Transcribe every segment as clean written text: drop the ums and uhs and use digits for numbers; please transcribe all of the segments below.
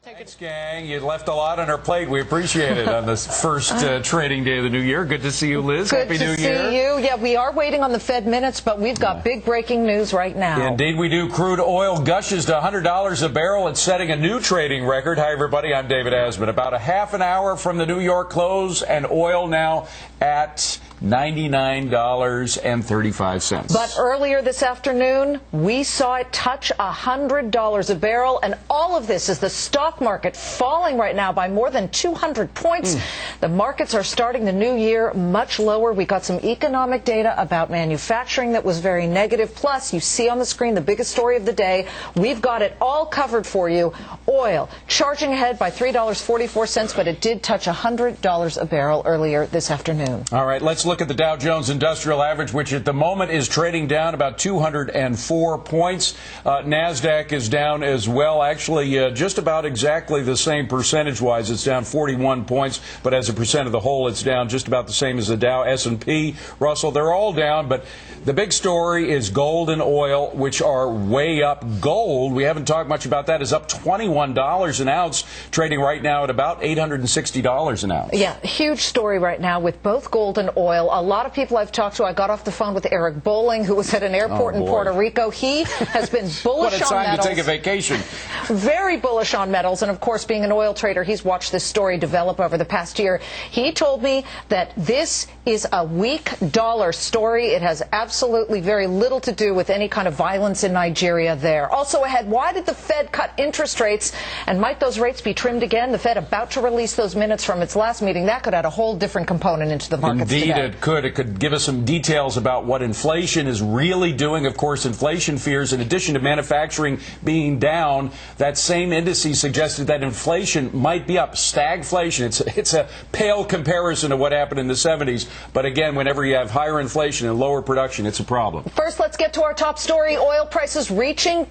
Thanks, gang. You left a lot on our plate. We appreciate it on this first trading day of the new year. Good to see you, Liz. Good Happy New Year. Good to see you. Yeah, we are waiting on the Fed minutes, but we've got big breaking news right now. Indeed we do. Crude oil gushes to $100 a barrel. It's setting a new trading record. Hi, everybody. I'm David Asman. About a half an hour from the New York close, and oil now at $99.35. But earlier this afternoon, we saw it touch $100 a barrel, and all of this is the stock market falling right now by more than 200 points. The markets are starting the new year much lower. We got some economic data about manufacturing that was very negative. Plus, you see on the screen the biggest story of the day. We've got it all covered for you. Oil charging ahead by $3.44, but it did touch $100 a barrel earlier this afternoon. All right, let's look at the Dow Jones Industrial Average, which at the moment is trading down about 204 points. NASDAQ is down as well, actually just about exactly the same percentage-wise. It's down 41 points, but as a percent of the whole, it's down just about the same as the Dow. S&P, Russell, they're all down, but the big story is gold and oil, which are way up. Gold, we haven't talked much about that, is up $21 an ounce, trading right now at about $860 an ounce. Yeah, huge story right now with both gold and oil. A lot of people I've talked to, I got off the phone with Eric Bowling, who was at an airport in Puerto Rico. He has been bullish on metals. What a time to take a vacation. Very bullish on metals, and of course, being an oil trader, he's watched this story develop over the past year. He told me that this is a weak dollar story. It has absolutely very little to do with any kind of violence in Nigeria there. Also ahead, why did the Fed cut interest rates, and might those rates be trimmed again? The Fed about to release those minutes from its last meeting. That could add a whole different component into the markets today. Indeed, it could. It could give us some details about what inflation is really doing. Of course, inflation fears, in addition to manufacturing being down, that same indice suggested that inflation might be up. Stagflation. It's a pale comparison to what happened in the 70s. But again, whenever you have higher inflation and lower production, it's a problem. First, let's get to our top story. Oil prices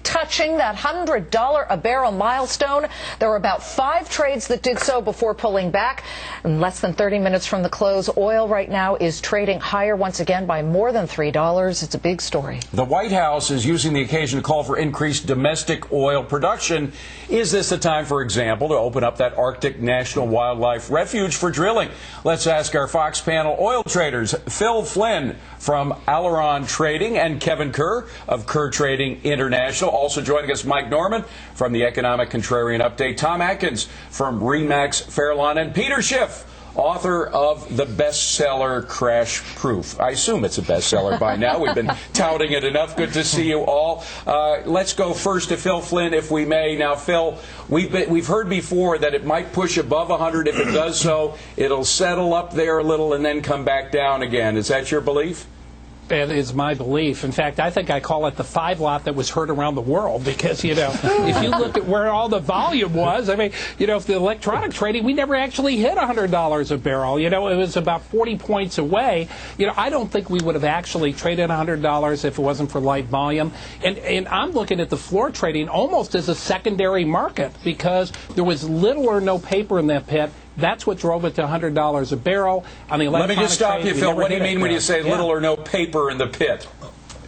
touching that $100 a barrel milestone. There were about 5 trades that did so before pulling back. In less than 30 minutes from the close, oil right now is trading higher once again by more than $3. It's a big story. The White House is using the occasion to call for increased domestic oil production. Is this the time, for example, to open up that Arctic National Wildlife Refuge for drilling? Let's ask our Fox panel oil traders, Phil Flynn from Aileron Trading and Kevin Kerr of Kerr Trading International. Also joining us, Mike Norman from the Economic Contrarian Update, Tom Atkins from Remax Fairlawn, and Peter Schiff, author of the bestseller Crash Proof. I assume it's a bestseller by now. We've been touting it enough. Good to see you all. Let's go first to Phil Flynn, if we may. Now, Phil, we've heard before that it might push above 100. If it does so, it'll settle up there a little and then come back down again. Is that your belief? It is my belief. In fact, I think I call it the 5 lot that was heard around the world because, if you look at where all the volume was, I mean, if the electronic trading, we never actually hit $100 a barrel. It was about 40 points away. I don't think we would have actually traded $100 if it wasn't for light volume. And I'm looking at the floor trading almost as a secondary market because there was little or no paper in that pit. That's what drove it to $100 a barrel. On the Let me just stop you, Phil. What do you mean when you say little or no paper in the pit?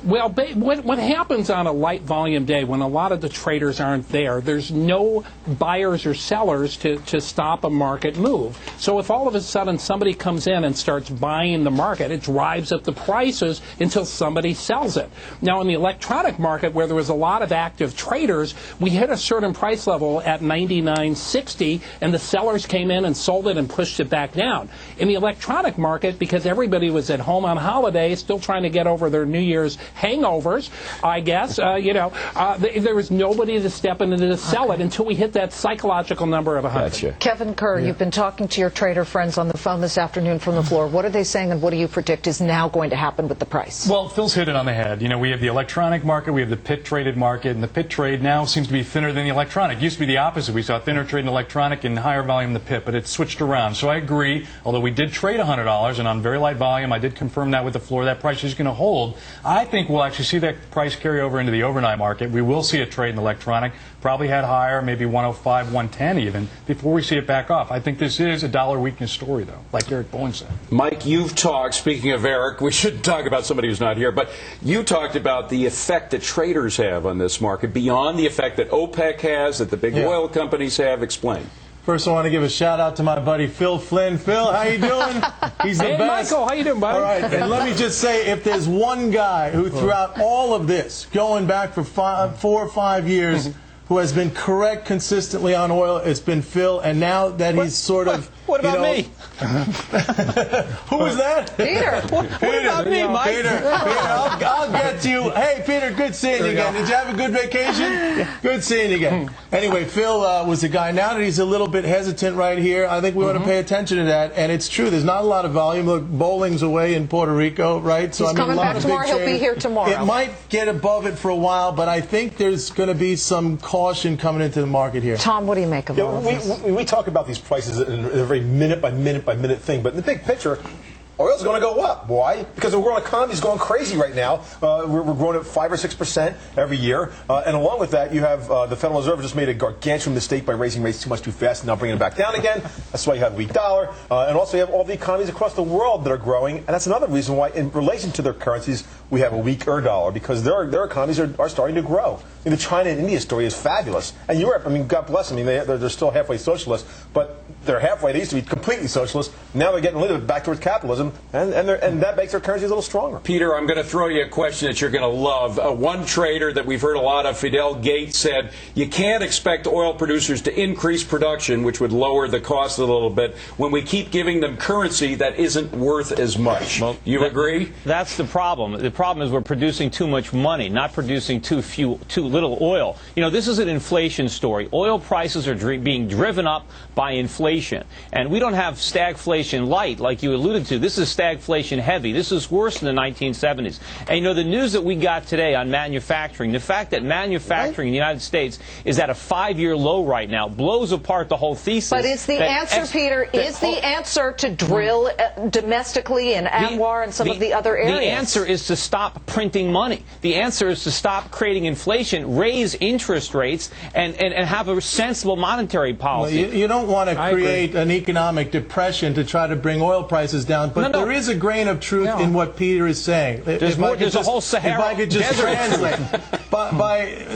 Well, what happens on a light volume day when a lot of the traders aren't there, there's no buyers or sellers to stop a market move. So if all of a sudden somebody comes in and starts buying the market, it drives up the prices until somebody sells it. Now, in the electronic market, where there was a lot of active traders, we hit a certain price level at $99.60, and the sellers came in and sold it and pushed it back down. In the electronic market, because everybody was at home on holiday, still trying to get over their New Year's hangovers, I guess. There was nobody to step in and to sell it until we hit that psychological number of 100. Gotcha. Kevin Kerr, you've been talking to your trader friends on the phone this afternoon from the floor. What are they saying, and what do you predict is now going to happen with the price? Well, Phil's hit it on the head. We have the electronic market, we have the pit traded market, and the pit trade now seems to be thinner than the electronic. It used to be the opposite. We saw thinner trade in electronic and higher volume in the pit, but it's switched around. So I agree, although we did trade $100, and on very light volume, I did confirm that with the floor, that price is going to hold. I think think we'll actually see that price carry over into the overnight market. We will see a trade in electronic, probably head higher, maybe 105, 110 even, before we see it back off. I think this is a dollar weakness story, though, like Eric Bowen said. Mike, you've talked, speaking of Eric, we shouldn't talk about somebody who's not here, but you talked about the effect that traders have on this market, beyond the effect that OPEC has, that the big oil companies have. Explain. First, I want to give a shout out to my buddy Phil Flynn. Phil, how you doing? He's the Hey, best. Michael, how you doing, buddy? All right, and let me just say, if there's one guy who throughout all of this, going back for 4 or 5 years, who has been correct consistently on oil, it's been Phil. And now that he's sort of... What about me? Who was that? Peter. What about me, Mike? Peter, I'll get to you. Hey, Peter, good seeing you again. Did you have a good vacation? Good seeing you again. Anyway, Phil was a guy. Now that he's a little bit hesitant right here, I think we ought to pay attention to that. And it's true. There's not a lot of volume. Look, bowling's away in Puerto Rico, right? So He's coming back tomorrow. He'll be here tomorrow. It might get above it for a while, but I think there's going to be some caution coming into the market here. Tom, what do you make of all of this? We talk about these prices in a very minute by minute thing, but in the big picture, oil's going to go up. Why? Because the world economy is going crazy right now. We're growing at 5 or 6% every year, and along with that, you have the Federal Reserve just made a gargantuan mistake by raising rates too fast and now bringing it back down again. That's why you have a weak dollar, and also you have all the economies across the world that are growing, and that's another reason why, in relation to their currencies, we have a weaker dollar, because their economies are starting to grow. I mean, the China and India story is fabulous, and Europe. I mean, God bless them. I mean, they're still halfway socialist, but they're halfway. They used to be completely socialist. Now they're getting a little bit back towards capitalism, and that makes their currency a little stronger. Peter, I'm going to throw you a question that you're going to love. One trader that we've heard a lot of, Fidel Gates, said you can't expect oil producers to increase production, which would lower the cost a little bit, when we keep giving them currency that isn't worth as much. Well, you agree? That's the problem. The problem is we're producing too much money, not producing too little oil. You know, this is an inflation story. Oil prices are being driven up by inflation. And we don't have stagflation light, like you alluded to. This is stagflation heavy. This is worse than the 1970s. And, you know, the news that we got today on manufacturing, the fact that manufacturing in the United States is at a 5-year low right now, blows apart the whole thesis. But is the answer, Peter, is the answer to drill domestically in Anwar and some of the other areas? The answer is to stop printing money. The answer is to stop creating inflation, raise interest rates, and have a sensible monetary policy. Well, you don't want to create an economic depression to try to bring oil prices down, but there is a grain of truth in what Peter is saying. There's a whole Sahara If I could just translate,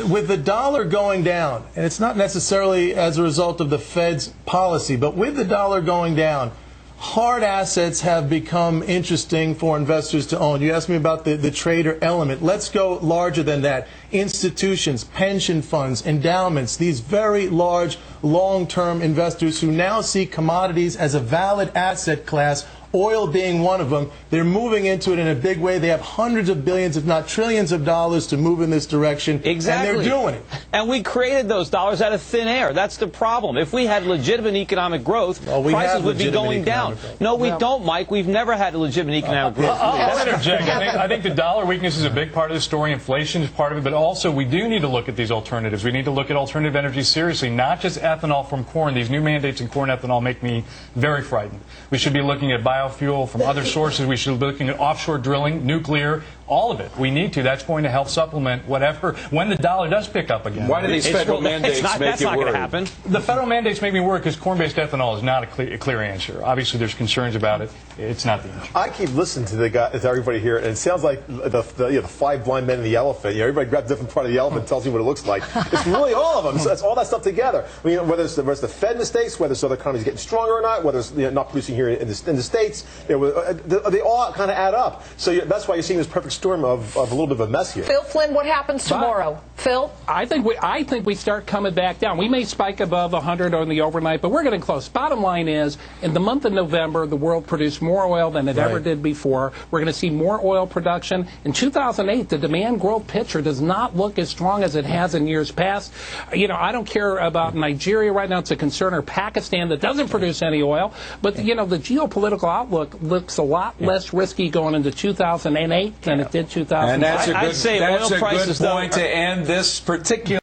with the dollar going down, and it's not necessarily as a result of the Fed's policy, but with the dollar going down, hard assets have become interesting for investors to own. You asked me about the trader element. Let's go larger than that. Institutions, pension funds, endowments, these very large long-term investors who now see commodities as a valid asset class, oil being one of them. They're moving into it in a big way. They have hundreds of billions, if not trillions of dollars to move in this direction. Exactly. And they're doing it. And we created those dollars out of thin air. That's the problem. If we had legitimate economic growth, prices would be going down. No, we don't, Mike. We've never had a legitimate economic growth. I'll interject. I think the dollar weakness is a big part of the story. Inflation is part of it. But also, we do need to look at these alternatives. We need to look at alternative energy seriously, not just ethanol from corn. These new mandates in corn ethanol make me very frightened. We should be looking at biofuel from other sources. We should be looking at offshore drilling, nuclear, all of it. We need to. That's going to help supplement whatever when the dollar does pick up again. Why do these federal mandates make you worry? That's not going to happen. The federal mandates make me worry because corn-based ethanol is not a clear answer. Obviously, there's concerns about it. It's not the answer. I keep listening to everybody here, and it sounds like the 5 blind men and the elephant. You know, everybody grabs a different part of the elephant and tells you what it looks like. It's really all of them. So it's all that stuff together. I mean, whether it's the Fed mistakes, whether it's other economies getting stronger or not, whether it's not producing here in the States, they all kind of add up. So that's why you're seeing this perfect storm of a little bit of a mess here. Phil Flynn, what happens tomorrow? Phil? I think we start coming back down. We may spike above 100 on the overnight, but we're getting close. Bottom line is, in the month of November, the world produced more oil than it ever did before. We're going to see more oil production. In 2008, the demand growth picture does not look as strong as it has in years past. You know, I don't care about Nigeria right now. It's a concern, or Pakistan that doesn't produce any oil. But, you know, the geopolitical outlook looks a lot less risky going into 2008 than it did 2008. And that's a good, I'd say that's oil a prices, good point to end this particular